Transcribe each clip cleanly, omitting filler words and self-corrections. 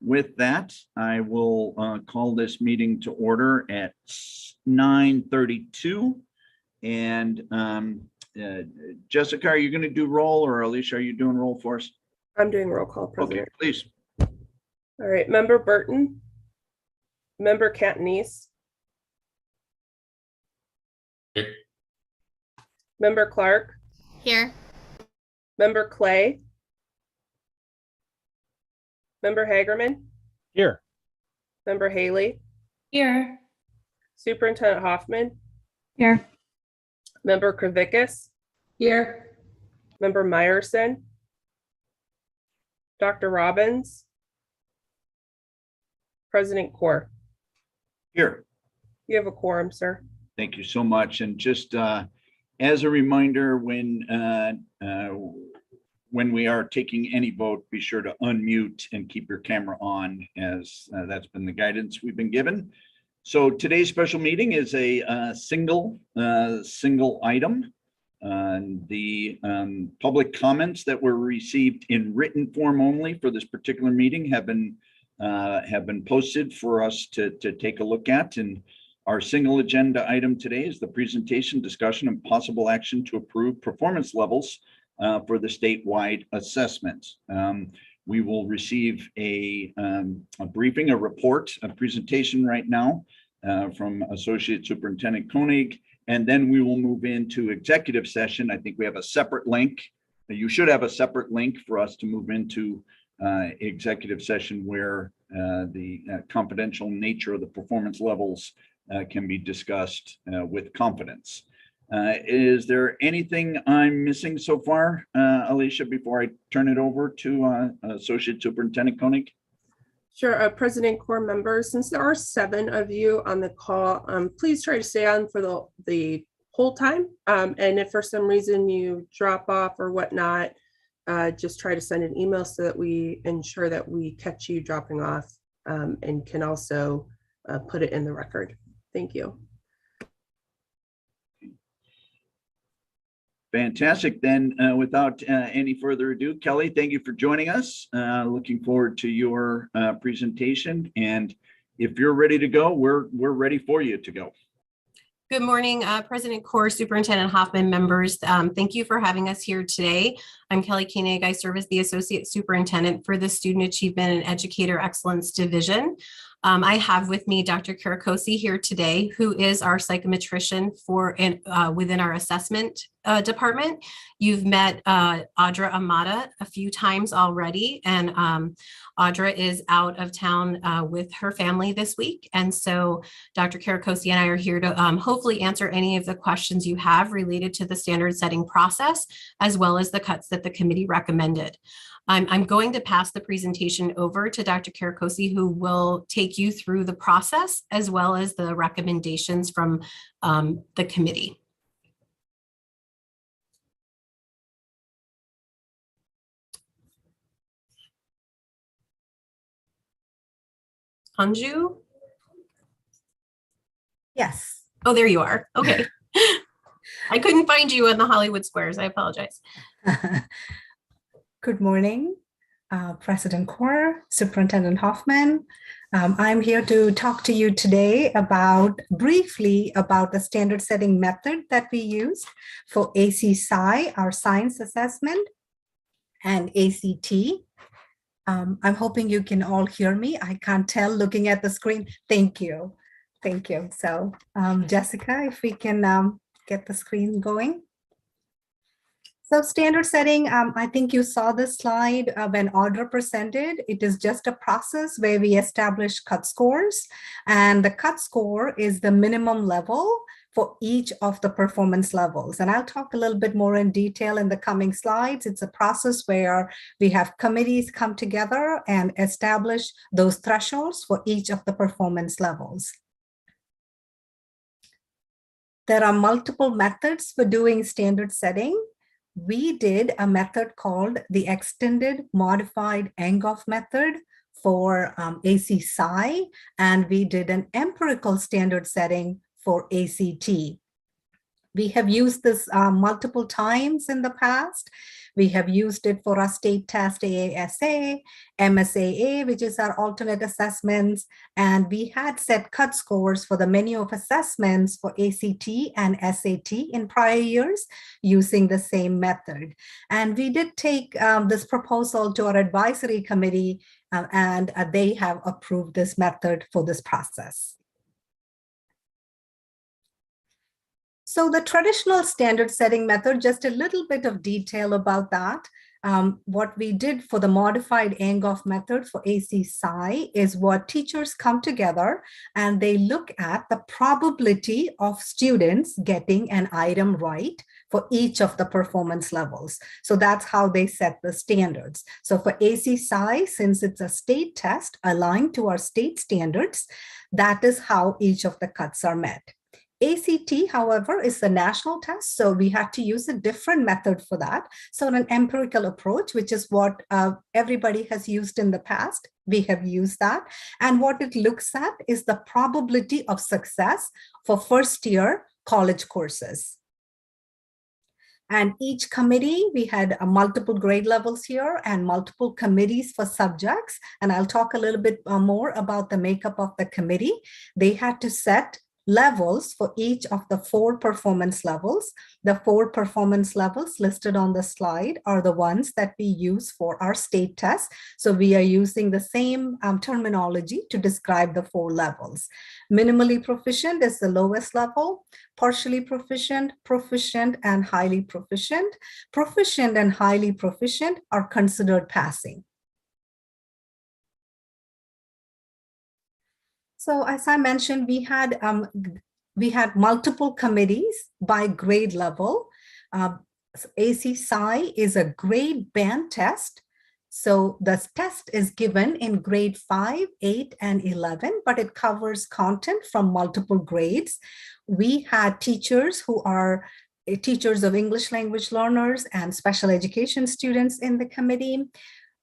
With that, I will call this meeting to order at 9:32. And Jessica, are you going to do roll, or Alicia, are you doing roll for us? I'm doing roll call, President. Okay, please. All right, Member Burton. Member Cantonese. Here. Member Clark. Here. Member Clay. Member Hagerman. Here. Member Haley. Here. Superintendent Hoffman. Here. Member Kravickas. Here. Member Meyerson. Dr. Robbins. President Kaur. Here. You have a quorum, sir. Thank you so much. And just as a reminder, when we are taking any vote, be sure to unmute and keep your camera on, as that's been the guidance we've been given. So today's special meeting is a single item. The public comments that were received in written form only for this particular meeting have been posted for us to take a look at. And our single agenda item today is the presentation, discussion, and possible action to approve performance levels for the statewide assessment. We will receive a briefing, a report, a presentation right now from Associate Superintendent Koenig, and then we will move into executive session. I think we have a separate link. You should have a separate link for us to move into executive session where the confidential nature of the performance levels can be discussed with confidence. Is there anything I'm missing so far, Alicia, before I turn it over to Associate Superintendent Koenig? Sure, President Kaur, members, since there are 7 of you on the call, please try to stay on for the whole time. And if for some reason you drop off or whatnot, just try to send an email so that we ensure that we catch you dropping off and can also put it in the record. Thank you. Fantastic. Then without any further ado, Kelly, thank you for joining us. Looking forward to your presentation. And if you're ready to go, we're ready for you to go. Good morning, President Kaur, Superintendent Hoffman, members. Thank you for having us here today. I'm Kelly Koenig. I serve as the Associate Superintendent for the Student Achievement and Educator Excellence Division. I have with me Dr. Karakosi here today, who is our psychometrician within our assessment department. You've met Audra Amata a few times already, and Audra is out of town with her family this week. And so Dr. Karakosi and I are here to hopefully answer any of the questions you have related to the standard setting process, as well as the cuts that the committee recommended. I'm going to pass the presentation over to Dr. Karakosi, who will take you through the process as well as the recommendations from the committee. Anju? Yes. Oh, there you are. Okay. I couldn't find you on the Hollywood Squares. I apologize. Good morning, President Kaur, Superintendent Hoffman. I'm here to talk to you today briefly about the standard setting method that we used for ACSI, our science assessment, and ACT. I'm hoping you can all hear me. I can't tell looking at the screen. Thank you. Thank you. So Jessica, if we can get the screen going. So standard setting, I think you saw this slide when Audra presented. It is just a process where we establish cut scores, and the cut score is the minimum level for each of the performance levels. And I'll talk a little bit more in detail in the coming slides. It's a process where we have committees come together and establish those thresholds for each of the performance levels. There are multiple methods for doing standard setting. We did a method called the Extended Modified Enghoff method for ACSI, and we did an empirical standard setting for ACT. We have used this multiple times in the past. We have used it for our state test, AASA, MSAA, which is our alternate assessments. And we had set cut scores for the menu of assessments for ACT and SAT in prior years using the same method. And we did take this proposal to our advisory committee, and they have approved this method for this process. So the traditional standard setting method, just a little bit of detail about that. What we did for the modified Angoff method for ACSI is what teachers come together and they look at the probability of students getting an item right for each of the performance levels. So that's how they set the standards. So for ACSI, since it's a state test aligned to our state standards, that is how each of the cuts are met. ACT, however, is the national test, so we had to use a different method for that. So an empirical approach, which is what everybody has used in the past, we have used that. And what it looks at is the probability of success for first-year college courses. And each committee, we had multiple grade levels here and multiple committees for subjects. And I'll talk a little bit more about the makeup of the committee. They had to set levels for each of the 4 performance levels. The 4 performance levels listed on the slide are the ones that we use for our state tests. So we are using the same terminology to describe the 4 levels. Minimally proficient is the lowest level, partially proficient, proficient, and highly proficient. Proficient and highly proficient are considered passing. So as I mentioned, we had multiple committees by grade level. ACSI is a grade band test. So the test is given in grade 5, 8, and 11, but it covers content from multiple grades. We had teachers who are teachers of English language learners and special education students in the committee.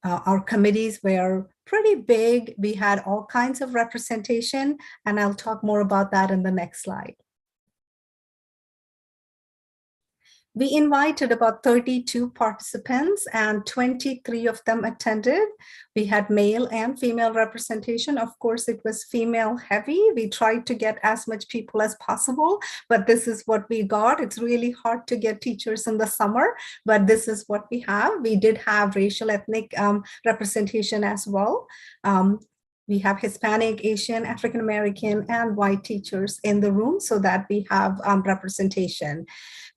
Our committees were pretty big. We had all kinds of representation, and I'll talk more about that in the next slide. We invited about 32 participants and 23 of them attended. We had male and female representation. Of course, it was female heavy. We tried to get as much people as possible, but this is what we got. It's really hard to get teachers in the summer, but this is what we have. We did have racial ethnic representation as well. We have Hispanic, Asian, African-American, and white teachers in the room so that we have representation.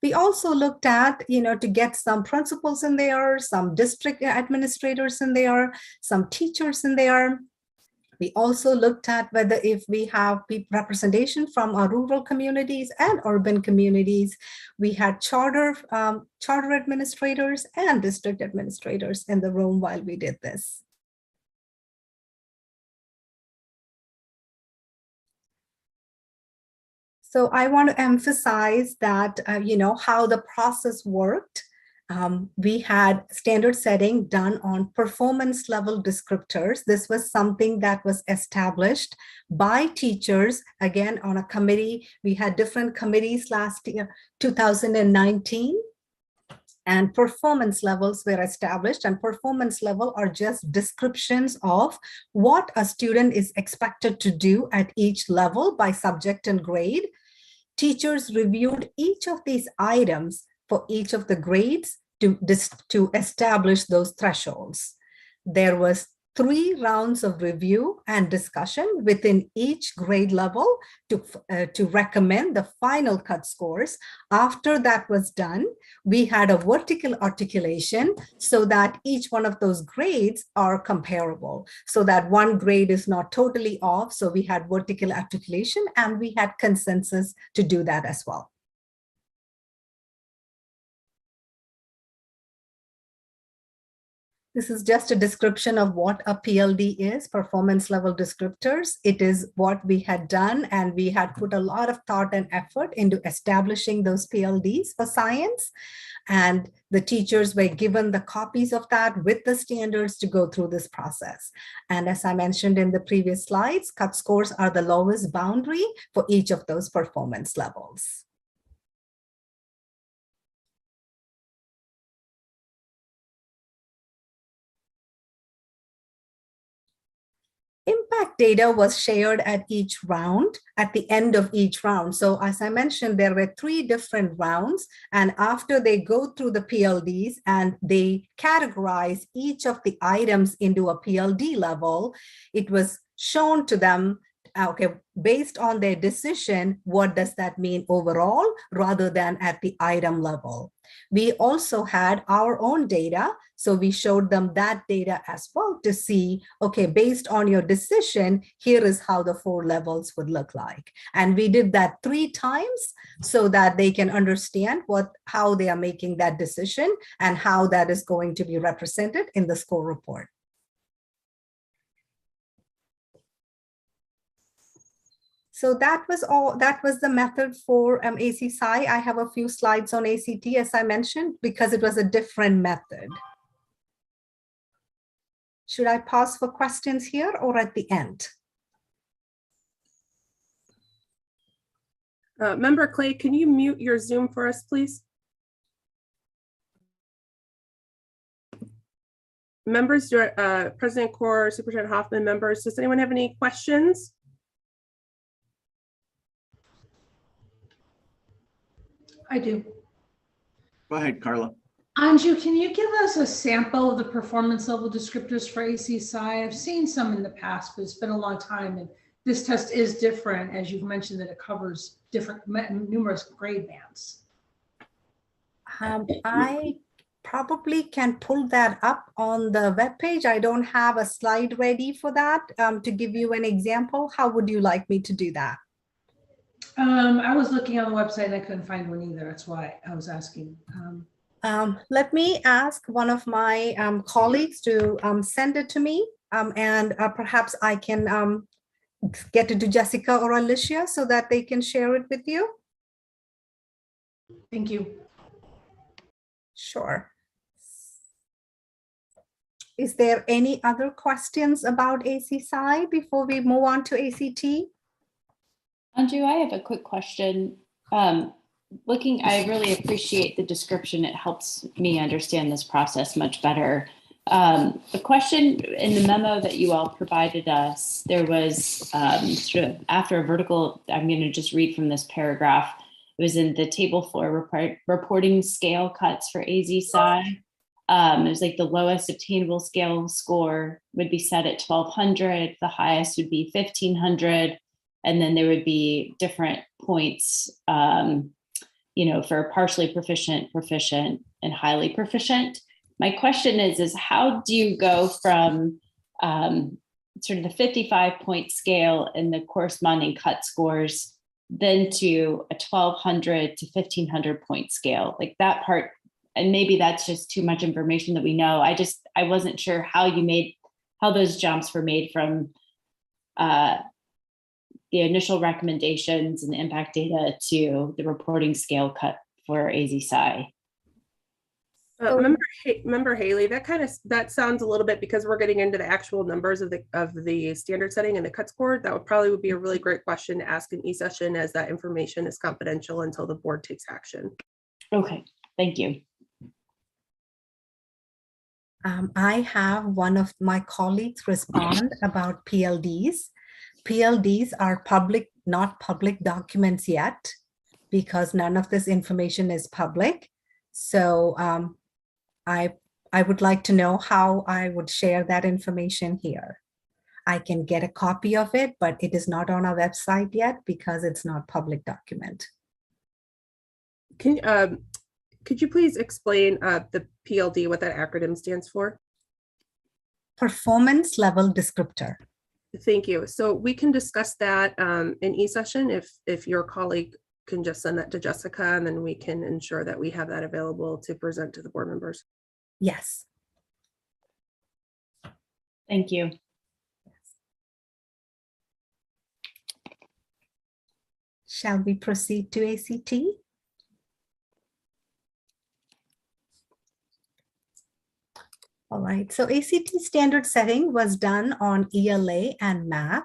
We also looked at, to get some principals in there, some district administrators in there, some teachers in there. We also looked at whether if we have representation from our rural communities and urban communities. We had charter administrators and district administrators in the room while we did this. So I want to emphasize that, how the process worked. We had standard setting done on performance level descriptors. This was something that was established by teachers, again, on a committee. We had different committees last year, 2019. And performance levels were established, and performance level are just descriptions of what a student is expected to do at each level by subject and grade. Teachers reviewed each of these items for each of the grades to establish those thresholds. There was 3 rounds of review and discussion within each grade level to recommend the final cut scores. After that was done, we had a vertical articulation so that each one of those grades are comparable, so that one grade is not totally off. So we had vertical articulation and we had consensus to do that as well. This is just a description of what a PLD is, performance level descriptors. It is what we had done, and we had put a lot of thought and effort into establishing those PLDs for science. And the teachers were given the copies of that with the standards to go through this process. And as I mentioned in the previous slides, cut scores are the lowest boundary for each of those performance levels. Impact data was shared at each round, at the end of each round. So as I mentioned, there were 3 different rounds. And after they go through the PLDs and they categorize each of the items into a PLD level, it was shown to them, okay, based on their decision, what does that mean overall, rather than at the item level. We also had our own data. So we showed them that data as well to see, okay, based on your decision, here is how the 4 levels would look like. And we did that 3 times so that they can understand how they are making that decision and how that is going to be represented in the score report. So that was the method for ACSI. I have a few slides on ACT, as I mentioned, because it was a different method. Should I pause for questions here or at the end? Member Clay, can you mute your Zoom for us, please? Members, President Corr, Superintendent Hoffman, members, does anyone have any questions? I do. Go ahead, Carla. Anju, can you give us a sample of the performance level descriptors for ACSI? I've seen some in the past, but it's been a long time. And this test is different, as you've mentioned, that it covers numerous grade bands. I probably can pull that up on the webpage. I don't have a slide ready for that to give you an example. How would you like me to do that? I was looking on the website and I couldn't find one either. That's why I was asking. Let me ask one of my colleagues to send it to me, and perhaps I can get it to Jessica or Alicia so that they can share it with you. Thank you. Sure. Is there any other questions about ACSI before we move on to ACT? Anju, I have a quick question. I really appreciate the description. It helps me understand this process much better. The question in the memo that you all provided us, there was sort of after a vertical, I'm going to just read from this paragraph. It was in the table for reporting scale cuts for AZSI. It was like the lowest obtainable scale score would be set at 1200. The highest would be 1500. And then there would be different points, for partially proficient, proficient, and highly proficient. My question is how do you go from sort of the 55-point scale and the corresponding cut scores then to a 1200 to 1500 point scale? Like that part, and maybe that's just too much information that we know. I wasn't sure how those jumps were made from the initial recommendations and the impact data to the reporting scale cut for AZSI. Member Haley, that sounds a little bit, because we're getting into the actual numbers of the standard setting and the cut score. That would be a really great question to ask in e-session, as that information is confidential until the board takes action. Okay, thank you. I have one of my colleagues respond about PLDs. PLDs are not public documents yet, because none of this information is public. So I would like to know how I would share that information here. I can get a copy of it, but it is not on our website yet because it's not public document. Could you please explain the PLD, what that acronym stands for? Performance level descriptor. Thank you. So we can discuss that in e-session if your colleague can just send that to Jessica, and then we can ensure that we have that available to present to the board members. Yes. Thank you. Shall we proceed to ACT? All right, so ACT standard setting was done on ELA and math.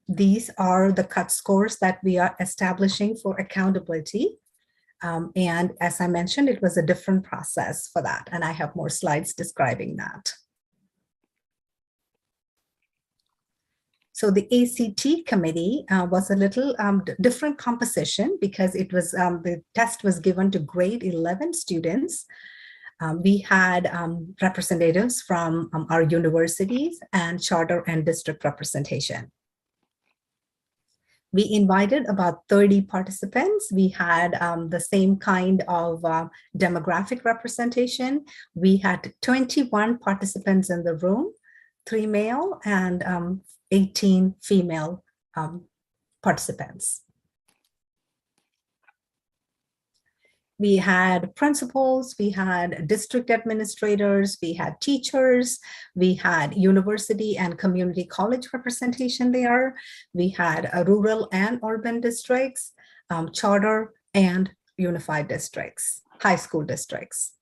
These are the cut scores that we are establishing for accountability. And as I mentioned, it was a different process for that. And I have more slides describing that. So the ACT committee was a little different composition because it was the test was given to grade 11 students. We had representatives from our universities and charter and district representation. We invited about 30 participants. We had the same kind of demographic representation. We had 21 participants in the room, 3 male and 18 female participants. We had principals, we had district administrators, we had teachers, we had university and community college representation there. We had rural and urban districts, charter and unified districts, high school districts.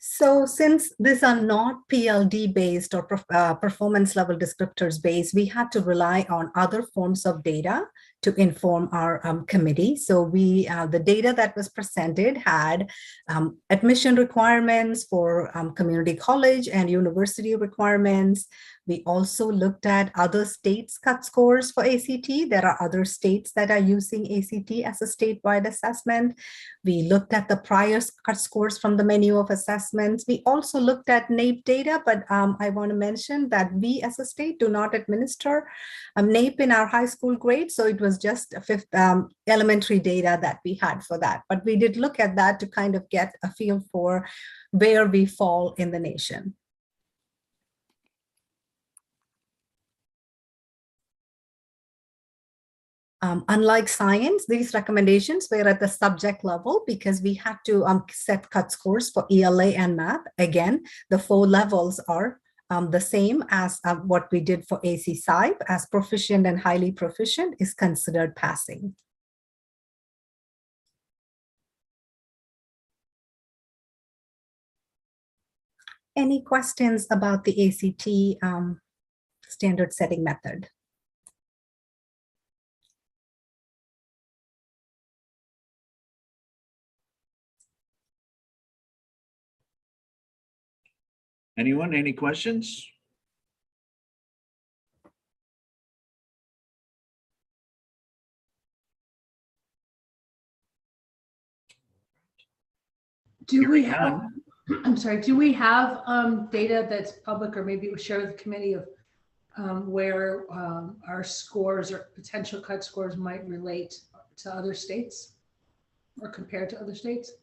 So since these are not PLD based or performance level descriptors based, we had to rely on other forms of data to inform our committee. So the data that was presented had admission requirements for community college and university requirements. We also looked at other states' cut scores for ACT. There are other states that are using ACT as a statewide assessment. We looked at the prior cut scores from the menu of assessments. We also looked at Nape data, but I want to mention that we as a state do not administer Nape in our high school grades. So it was just fifth elementary data that we had for that. But we did look at that to kind of get a feel for where we fall in the nation. Unlike science, these recommendations were at the subject level because we had to set cut scores for ELA and math. Again, the 4 levels are the same as what we did for AC-SCIPE, as proficient and highly proficient is considered passing. Any questions about the ACT standard setting method? Anyone, any questions? Do we have, I'm sorry, do we have data that's public or maybe we share with the committee of where our scores or potential cut scores might relate to other states or compared to other states?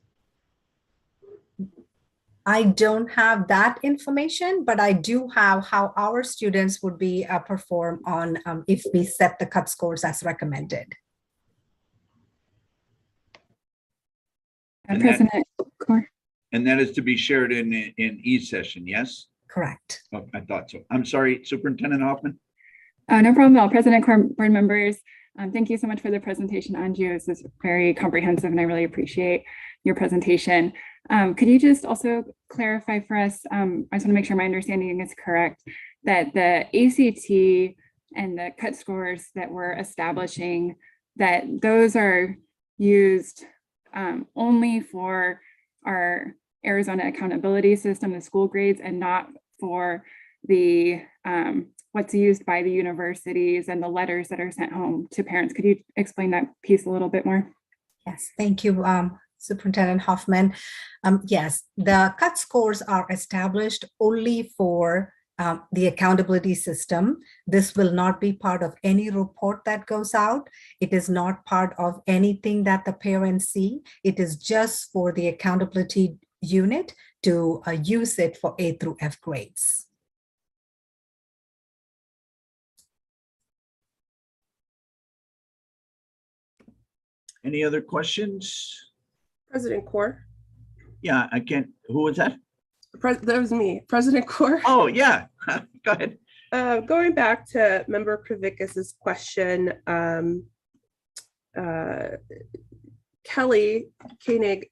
I don't have that information, but I do have how our students would be perform on if we set the cut scores as recommended. President Core. And that is to be shared in e-session, yes? Correct. Oh, I thought so. I'm sorry, Superintendent Hoffman. No problem at all. President Core, board members, thank you so much for the presentation, Anju. This is very comprehensive and I really appreciate your presentation. Could you just also clarify for us, I just want to make sure my understanding is correct, that the ACT and the cut scores that we're establishing, that those are used only for our Arizona accountability system, the school grades, and not for the what's used by the universities and the letters that are sent home to parents. Could you explain that piece a little bit more? Yes, thank you, Superintendent Hoffman. Yes, the cut scores are established only for the accountability system. This will not be part of any report that goes out. It is not part of anything that the parents see. It is just for the accountability unit to use it for A through F grades. Any other questions? President Core. Yeah, I can't. Who was that? That was me, President Core. Oh, yeah. Go ahead. Going back to Member Kravicus's question, Kelly Koenig,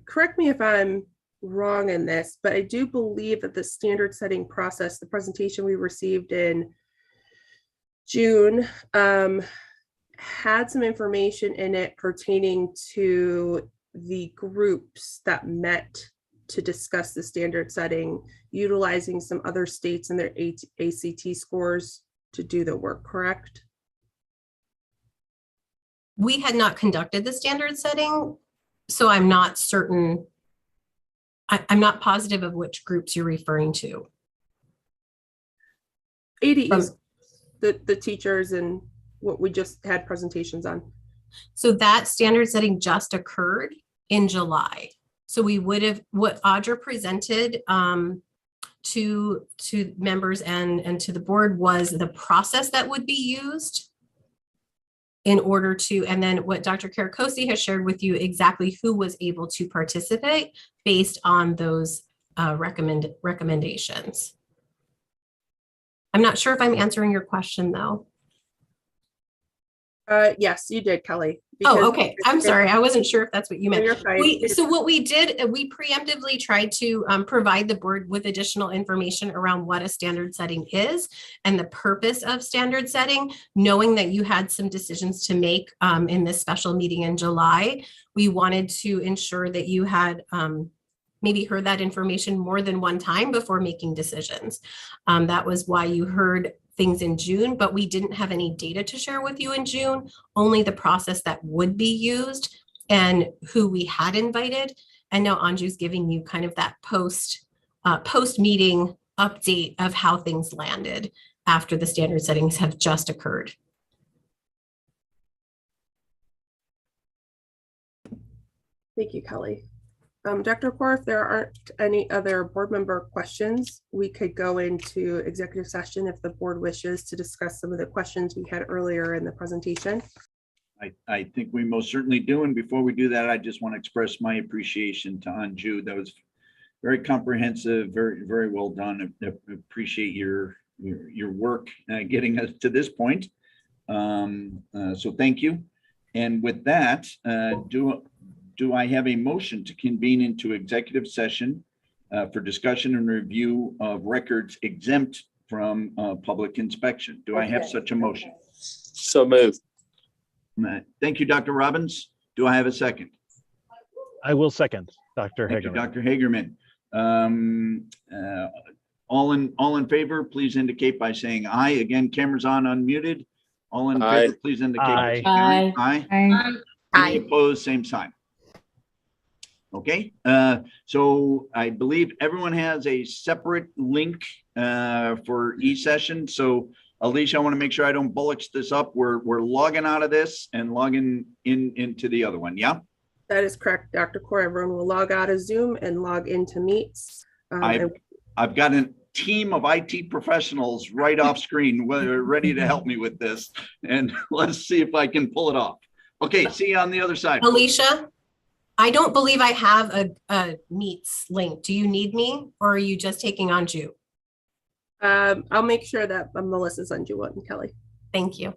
correct me if I'm wrong in this, but I do believe that the standard setting process, the presentation we received in June, had some information in it pertaining to the groups that met to discuss the standard setting, utilizing some other states and their ACT scores to do the work, correct? We had not conducted the standard setting, so I'm not certain. I'm not positive of which groups you're referring to. ADEs, the teachers and what we just had presentations on. So that standard setting just occurred in July. So we would have, what Audra presented to members and to the board was the process that would be used in order to, and then what Dr. Karakosi has shared with you exactly who was able to participate based on those recommendations. I'm not sure if I'm answering your question though. Yes, you did, Kelly. Oh, okay. I'm sorry. I wasn't sure if that's what you meant. You're fine. So what we did, we preemptively tried to provide the board with additional information around what a standard setting is and the purpose of standard setting, knowing that you had some decisions to make in this special meeting in July. We wanted to ensure that you had maybe heard that information more than one time before making decisions. That was why you heard things in June, but we didn't have any data to share with you in June, only the process that would be used and who we had invited. And now Anju's giving you kind of that post-meeting update of how things landed after the standard settings have just occurred. Thank you, Kelly. Dr. Kaur, if there aren't any other board member questions, we could go into executive session if the board wishes to discuss some of the questions we had earlier in the presentation. I think we most certainly do. And before we do that, I just want to express my appreciation to Anju. That was very comprehensive, very well done. I appreciate your work getting us to this point. So thank you. And with that, do I have a motion to convene into executive session for discussion and review of records exempt from public inspection? Do I have such a motion? So moved. Thank you, Dr. Robbins. Do I have a second? I will second, Dr. Thank you, Hagerman. Dr. Hagerman. All in favor, please indicate by saying aye. Again, cameras on, unmuted. All in Aye. favor, please indicate by saying Aye. aye. Aye. Any opposed, same sign. Okay, so I believe everyone has a separate link for e-session. So Alicia, I want to make sure I don't bullets this up. We're logging out of this and logging into the other one. Yeah, That is correct, Dr. Kaur. Everyone will log out of Zoom and log into Meets. I've got a team of IT professionals right off screen ready to help me with this, and let's see if I can pull it off. Okay, see you on the other side. Alicia, I don't believe I have a Meets link. Do you need me or are you just taking Anju? I'll make sure that Melissa's on you and Kelly. Thank you.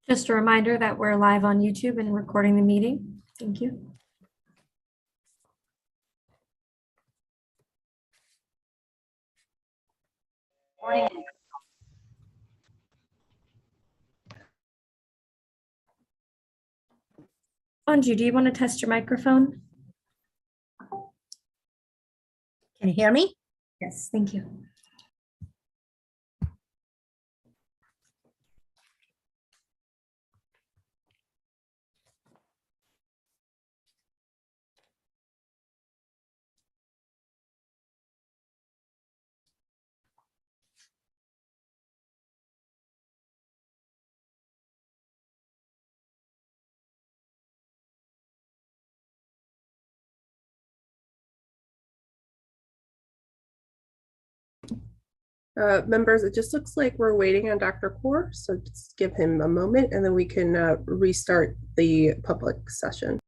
Just a reminder that we're live on YouTube and recording the meeting. Thank you. Anju, do you want to test your microphone? Can you hear me? Yes, thank you. Members, it just looks like we're waiting on Dr. Kaur, so just give him a moment and then we can restart the public session.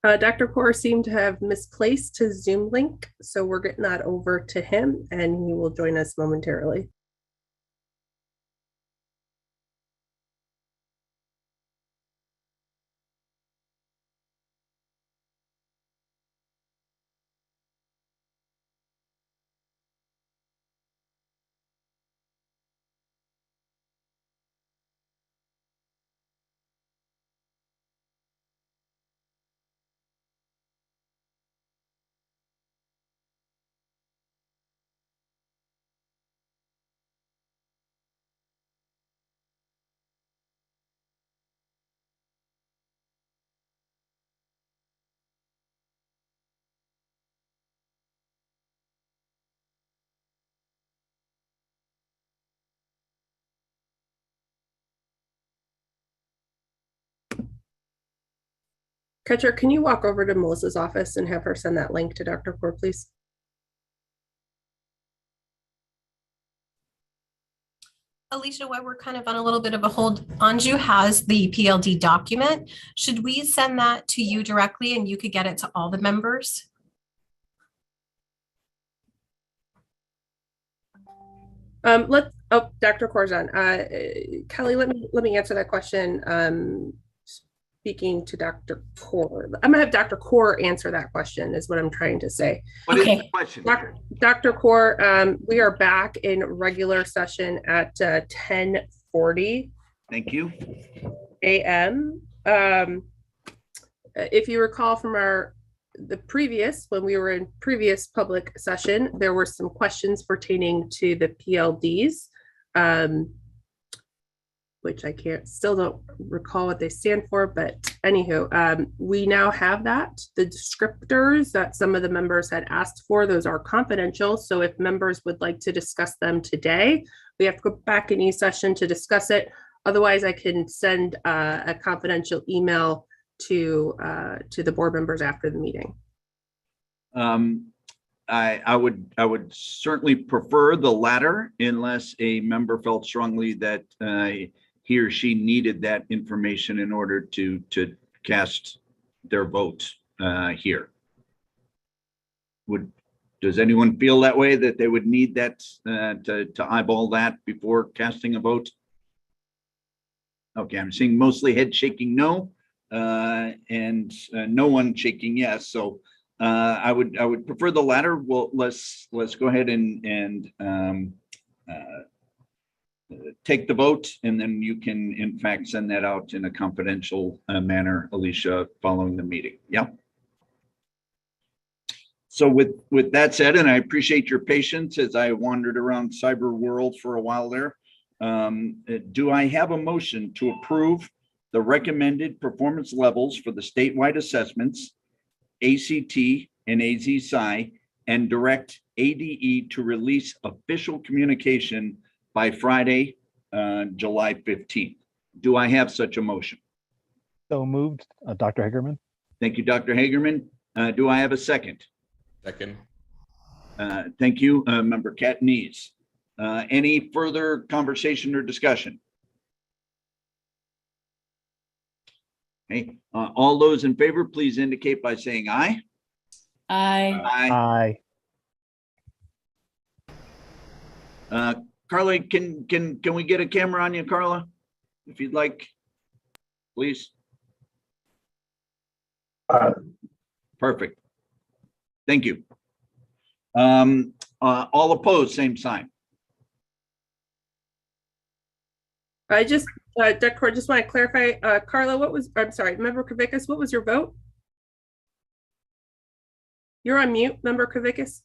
Dr. Kaur seemed to have misplaced his Zoom link, so we're getting that over to him and he will join us momentarily. Catcher, can you walk over to Melissa's office and have her send that link to Dr. Kaur, please? Alicia, while we're kind of on a little bit of a hold, Anju has the PLD document. Should we send that to you directly and you could get it to all the members? Dr. Kaur's on. Kelly, let me answer that question. Speaking to Dr. Kaur. I'm gonna have Dr. Kaur answer that question is what I'm trying to say. What is the question? Dr. Kaur, we are back in regular session at 10:40. Thank you. a.m. If you recall from when we were in previous public session, there were some questions pertaining to the PLDs, which I still don't recall what they stand for, but anywho, we now have that. The descriptors that some of the members had asked for, those are confidential. So if members would like to discuss them today, we have to go back in e-session to discuss it. Otherwise, I can send a confidential email to the board members after the meeting. I would certainly prefer the latter unless a member felt strongly that he or she needed that information in order to cast their vote here. Does anyone feel that way, that they would need that to eyeball that before casting a vote? Okay, I'm seeing mostly head shaking no, and no one shaking yes. So I would prefer the latter. Well, let's go ahead and take the vote, and then you can in fact send that out in a confidential manner, Alicia, following the meeting. Yeah. So with that said, and I appreciate your patience as I wandered around cyber world for a while there. Do I have a motion to approve the recommended performance levels for the statewide assessments, ACT and AZ-SCI, and direct ADE to release official communication by Friday, July 15th? Do I have such a motion? So moved, Dr. Hagerman. Thank you, Dr. Hagerman. Do I have a second? Second. Thank you, Member Catanese. Any further conversation or discussion? Okay, all those in favor, please indicate by saying aye. Aye. Aye. Carla, can we get a camera on you, Carla, if you'd like, please? Perfect. Thank you. All opposed, same sign. I just, Dr. Core, just want to clarify, Carla, I'm sorry, Member Kavickas, what was your vote? You're on mute, Member Kavickas.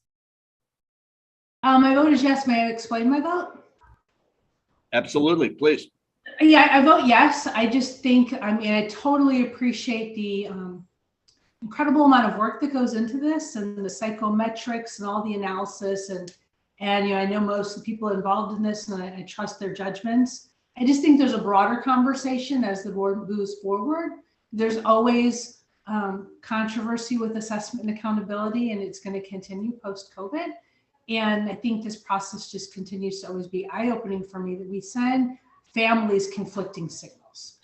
My vote is yes. May I explain my vote? Absolutely, please. Yeah, I vote yes. I just think, I totally appreciate the incredible amount of work that goes into this and the psychometrics and all the analysis. And I know most of the people involved in this, and I trust their judgments. I just think there's a broader conversation as the board moves forward. There's always controversy with assessment and accountability, and it's going to continue post-COVID. And I think this process just continues to always be eye-opening for me, that we send families conflicting signals.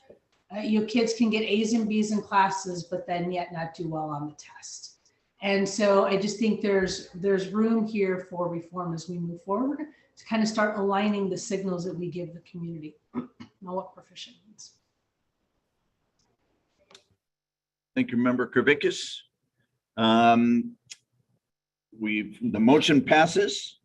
Kids can get A's and B's in classes, but then yet not do well on the test. And so I just think there's room here for reform as we move forward to kind of start aligning the signals that we give the community on what proficient means. Thank you, Member Kravickas. The motion passes.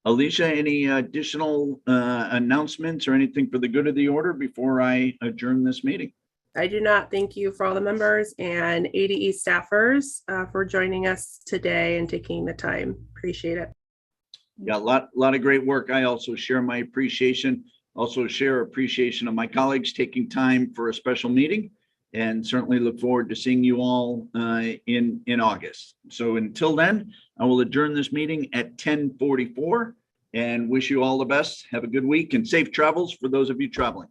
Alicia, any additional announcements or anything for the good of the order before I adjourn this meeting? I do not. Thank you for all the members and ADE staffers for joining us today and taking the time. Appreciate it. Yeah, a lot of great work. I also share my appreciation, appreciation of my colleagues taking time for a special meeting, and certainly look forward to seeing you all in August. So until then, I will adjourn this meeting at 10:44 and wish you all the best. Have a good week and safe travels for those of you traveling.